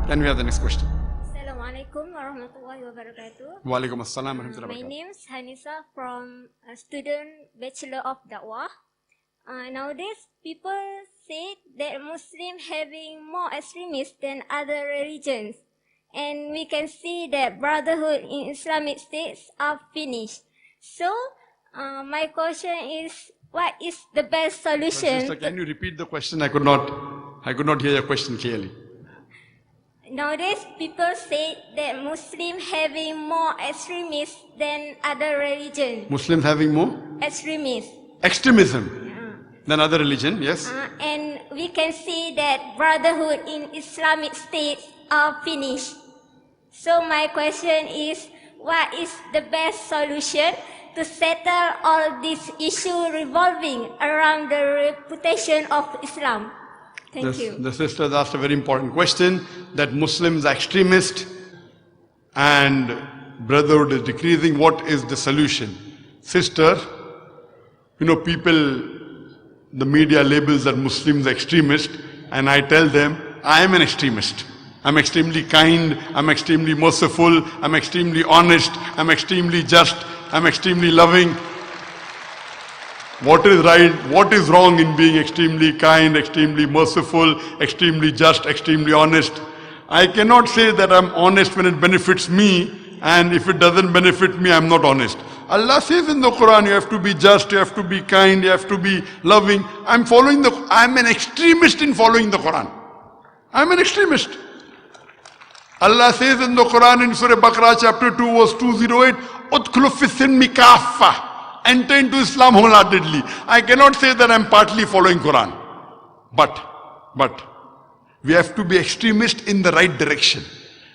Can we have the next question? Assalamualaikum warahmatullahi wabarakatuh. Walaikum assalam warahmatullahi My wabarakatuh. name is Hanisa from student Bachelor of Dawah. Nowadays, people say that Muslim having more extremists than other religions. And we can see that brotherhood in Islamic states are finished. So, my question is, what is the best solution? Sister, can you repeat the question? I could not hear your question clearly. Nowadays, people say that Muslim having more extremists than other religions. Muslims having more Extremists. extremism than other religion, yes. And we can see that brotherhood in Islamic states are finished. So my question is, what is the best solution to settle all this issue revolving around the reputation of Islam? Thank you. The sister has asked a very important question, that Muslims are extremist and brotherhood is decreasing. What is the solution? Sister, people, the media labels that Muslims are extremist, and I tell them, I am an extremist. I'm extremely kind, I'm extremely merciful, I'm extremely honest, I'm extremely just, I'm extremely loving. What is right, what is wrong in being extremely kind, extremely merciful, extremely just, extremely honest? I cannot say that I'm honest when it benefits me, and if it doesn't benefit me, I'm not honest. Allah says in the Quran, you have to be just, you have to be kind, you have to be loving. I'm an extremist in following the Quran. I'm an extremist. Allah says in the Quran in Surah Baqarah chapter 2 verse 208, "Udkhulu fis-silmi kaffa." Enter into Islam wholeheartedly. I cannot say that I'm partly following Quran. But we have to be extremist in the right direction.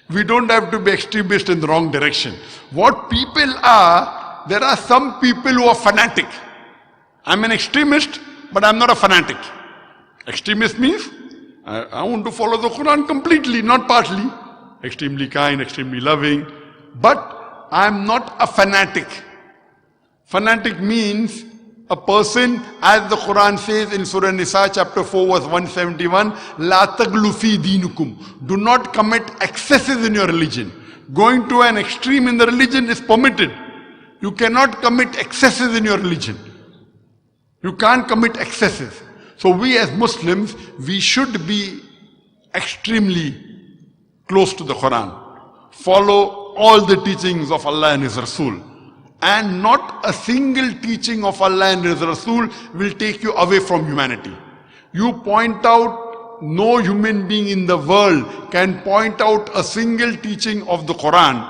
We don't have to be extremist in the wrong direction. What people are, there are some people who are fanatic. I'm an extremist, but I'm not a fanatic. Extremist means I want to follow the Quran completely, not partly. Extremely kind, extremely loving, but I'm not a fanatic. Fanatic means a person, as the Quran says in Surah Nisa chapter 4 verse 171, La taglu fi dinukum. Do not commit excesses in your religion. Going to an extreme in the religion is permitted. You cannot commit excesses in your religion. You can't commit excesses. So we as Muslims, we should be extremely close to the Quran. Follow all the teachings of Allah and His Rasul. And not a single teaching of Allah and His Rasul will take you away from humanity. You point out, no human being in the world can point out a single teaching of the Quran,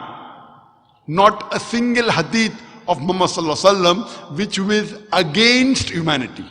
not a single hadith of Muhammad Sallallahu Alaihi Wasallam which is against humanity.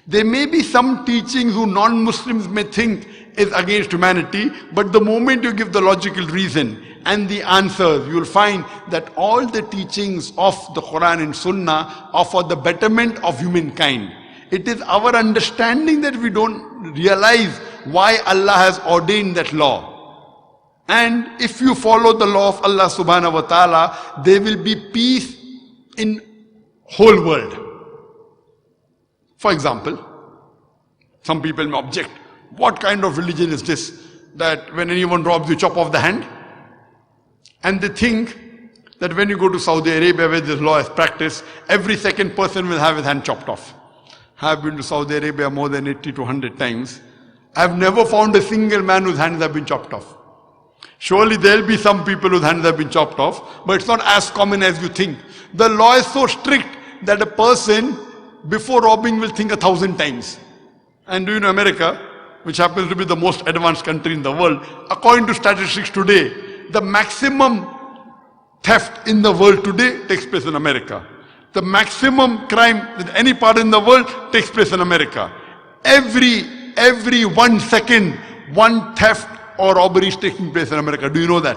There may be some teachings who non-Muslims may think is against humanity, but the moment you give the logical reason and the answers, you will find that all the teachings of the Quran and Sunnah are for the betterment of humankind. It is our understanding that we don't realize why Allah has ordained that law. And if you follow the law of Allah subhanahu wa ta'ala, there will be peace in whole world. For example, some people may object, what kind of religion is this? That when anyone robs, you chop off the hand? And they think that when you go to Saudi Arabia, where this law is practiced, every second person will have his hand chopped off. I have been to Saudi Arabia more than 80 to 100 times. I have never found a single man whose hands have been chopped off. Surely there will be some people whose hands have been chopped off, but it's not as common as you think. The law is so strict that a person before robbing will think 1,000 times. And do you know America, which happens to be the most advanced country in the world, according to statistics today, the maximum theft in the world today takes place in America. The maximum crime in any part in the world takes place in America. Every 1 second, one theft or robbery is taking place in America. Do you know that?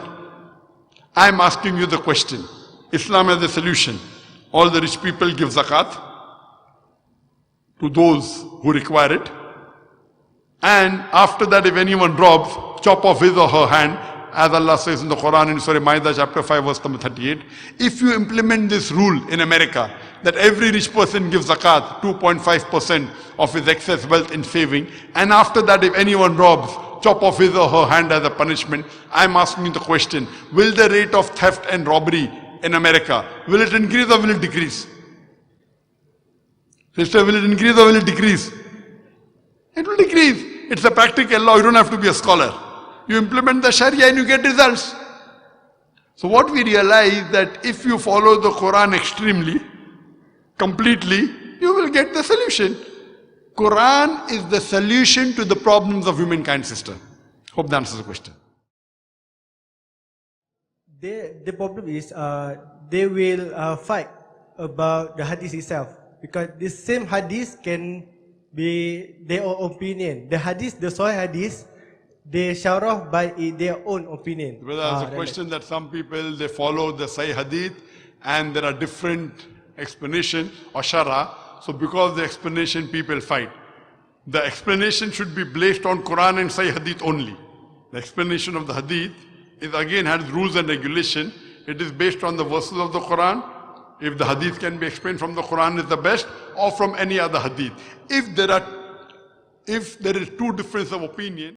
I'm asking you the question. Islam has a solution. All the rich people give zakat to those who require it. And after that, if anyone robs, chop off his or her hand, as Allah says in the Quran in Surah Ma'idah chapter 5 verse number 38. If you implement this rule in America, that every rich person gives zakat, 2.5% of his excess wealth in saving, and after that if anyone robs, chop off his or her hand as a punishment. I'm asking you the question, will the rate of theft and robbery in America, will it increase or will it decrease? Sister, will it increase or will it decrease? It will decrease. It's a practical law. You don't have to be a scholar. You implement the Sharia and you get results. So what we realize that if you follow the Quran extremely, completely, you will get the solution. Quran is the solution to the problems of humankind, sister. Hope that answers the question. The problem is they will fight about the hadith itself, because this same hadith can be their own opinion. The hadith, the Sahih hadith, they sharah by their own opinion. Well, there's a question that some people, they follow the Sahih hadith and there are different explanation or sharah. So because the explanation people fight. The explanation should be based on Quran and Sahih hadith only. The explanation of the hadith is again has rules and regulation. It is based on the verses of the Quran. If the hadith can be explained from the Quran is the best, or from any other hadith. If there is two differences of opinion,